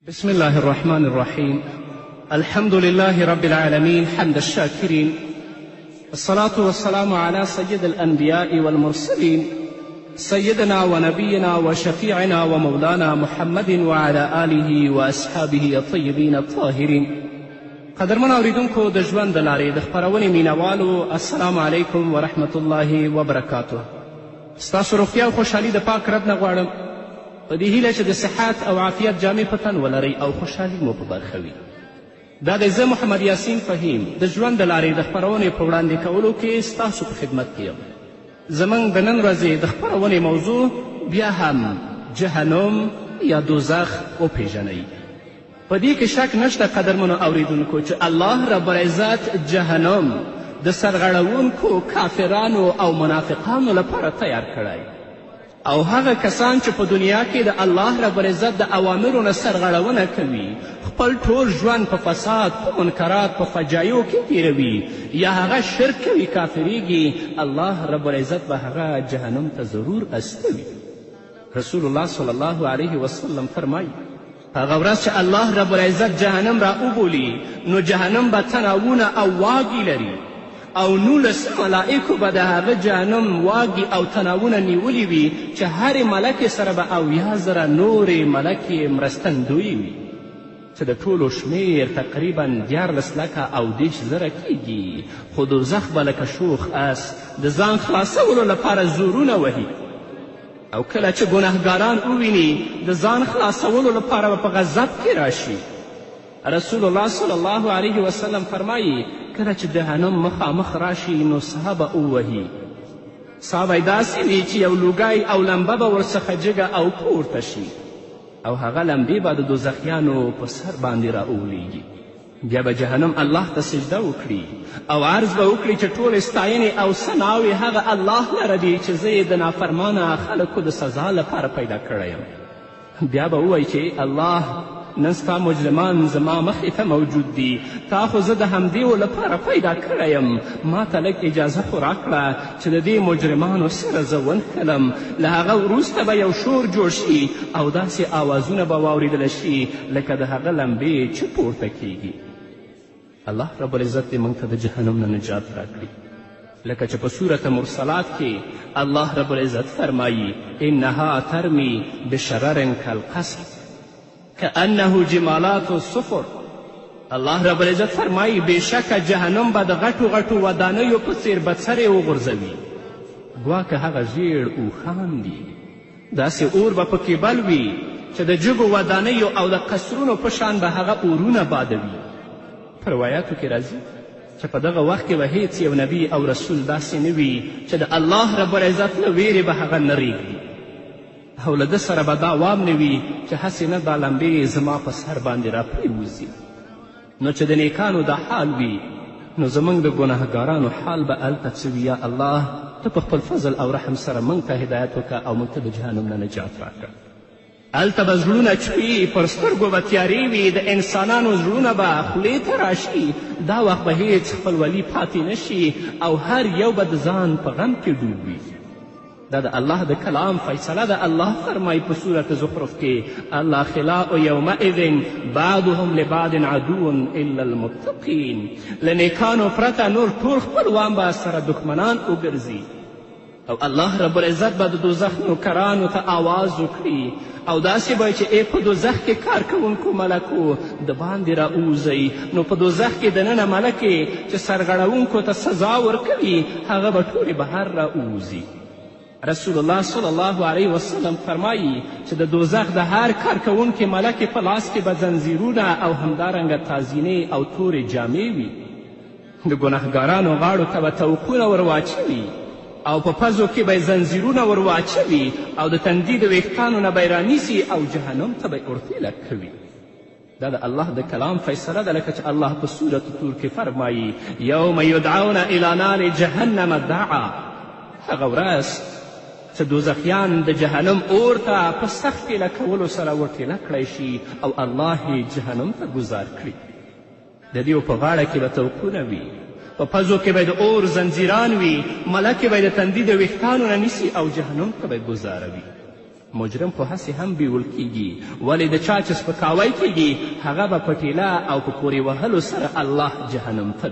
بسم الله الرحمن الرحيم. الحمد لله رب العالمين حمد الشاكرين، الصلاة والسلام على سيد الأنبياء والمرسلين سيدنا ونبينا وشفيعنا ومولانا محمد وعلى آله وأصحابه الطيبين الطاهرين. قدرمن اوریدونکو د ژوند د لارې د خپرونې مینوالو، السلام علیکم ورحمت الله وبرکاته. ستاسو روغتیا او خوشحالي د پاک رب نه غواړم، په دې هیله چې د صحت او عافیت جامې په تن ولرئ او خوشحالي مو په برخه وي. دا دی زه محمد یاسین فهیم د ژوند د لارې د خپرونې په وړاندې کولو کې ستاسو په خدمت کې یم. زموږ د نن ورځې د خپرونې موضوع بیا هم جهنم یا دوزخ وپیژنئ. په دې کې شک نشته قدرمنو اوریدونکو چې الله رب العزت جهنم د سرغړونکو کافرانو او منافقانو لپاره تیار کړی، او هغه کسان چې په دنیا کې د الله رب العزت د اوامرو نه سرغړونه کوي، خپل ټول ژوند په فساد، په منکرات، په فجایو کې تیروي، یا هغه شرک کوي، کافریږي، الله رب العزت به هغه جهنم ته ضرور استوي. رسول الله صلی الله علیه وسلم فرمایي هغه ورځ چې الله رب العزت جهنم را وبولي، نو جهنم به تناوونه او واګې لري، او 19 ملائکو به د هغه جهنم واګې او تناوونه نیولي وي چې هرې ملکې سره به 80,000 نورې ملکې مرستندویې وي، چې د ټولو شمیر تقریبا 14,000 کیږي. خو دوزخ به لکه شوخ اس د ځان خلاصولو لپاره زورونه وهي، او کله چې ګناهګاران وویني د ځان خلاصولو لپاره به په غضب کې راشي. رسول الله صلی الله علیه وسلم فرمایي کله چې جهنم مخامخ راشي نو سا به ووهي، سا به یې داسې وي چې یو لوګی او لمبه به ورڅخه جګه او پورته شي، او هغه لمبې به د دوزخیانو په سر باندې راولیږي. بیا به جهنم الله ته سجده وکړي او عرض به وکړي چې ټولې ستاینې او ثناوې هغه الله لره دي چې زه یې د نافرمانه خلکو د سزا لپاره پیدا کړی یم. بیا به ووایي چې الله نن ستا مجرمان زما مخې ته موجود دي، تا خو زه د همدې لپاره پیدا کړی یم، ما ته لږ اجازه خو راکړه چې د دې مجرمانو سره زه ونښلم. له هغه وروسته به یو شور جوړ شي او داسې آوازونه به واورېدله شي لکه د هغه لمبې چې پورته کیږي. الله رب العزت دې موږ ته د جهنم نه نجات راکړي. لکه چې په سورة مرسلات کې الله رب العزت فرمایي انها ترمی بشرر کالقصر کأنه جمالات الصفر. الله رب العزت فرمایي بېشکه جهنم به د غټو غټو ودانیو په څیر بڅرې وغورځوي، ګواکه هغه ژیړ اوښان دي. داسې اور به پکې بل وي چې د جګو ودانیو او د قصرونو په شان به هغه اورونه بادوي. په روایاتو کې راځي چې په دغه وخت کې به هیڅ یو نبی او رسول داسې نه وي چې د الله رب العزت له ویرې به هغه نه ریږدي، او له ده سره به دا وام نه وي چې هسې نه دا لمبې زما په سر باندې را پرېوځي. نو چې د نیکانو دا حال وي، نو زموږ د ګناهګارانو حال به هلته څه وي. یا الله ته په خپل فضل او رحم سره موږ ته هدایت وکړه او موږ ته د جهنم نه نجات راکړه. هلته به زړونه چوي، پر سترګو به تیارې وي، د انسانانو زړونه به خولې ته راشي. دا وخت به هیڅ خپلولي پاتې نشي او هر یو به د ځان په غم کې ډوب وي. دا د الله د کلام فیصله ده. الله فرمایي په سورة زخرف کې الاخلاء یومئذ بعضهم لبعض عدو الا المتقین. له نیکانو پرته نور ټول خپلوان به سره دښمنان وګرځي، او الله رب العزت به د دوزخ نوکرانو ته آواز وکړي او داسې به چې ای په دوزخ کې کار کوونکو ملکو د باندې راووځئ. نو په دوزخ کې دننه ملکې چې سرغړونکو ته سزا ورکوي هغه به ټولې بهر راووځي. رسول الله صلی الله علیه وسلم فرمایي چې د دوزخ د هر کار کوونکې ملکې په لاس کې به زنځیرونه او همدارنګه تازینې او تورې جامې وي. د ګناهګارانو غاړو ته به توقونه ور واچوي او په پزو کې به یې زنځیرونه ور واچوي او د تندي د ویښتانو نه به یې رانیسي او جهنم ته به یې ارتیله کوي. دا د الله د کلام فیصله ده، لکه چې الله په سورة طور کې فرمایي یوم یدعون الی نار جهنم دعا. هغه ورځ چې دوزخیان د جهنم اور ته په سخت ټیله کولو سره ورټیله کړی شي او الله یې جهنم ته ګذار کړي. د دې په غاړه کې به توقونه وي، په پزو کې به د اور زنځیران وي، ملکې به د تندي د ویښتانو نه نیسي او جهنم ته به یې ګذاروي. مجرم خو هسې هم بیول کیږي ولې د چا چې سپکاوی کیږي هغه به په ټیله او په پورې وهلو سره الله جهنم ته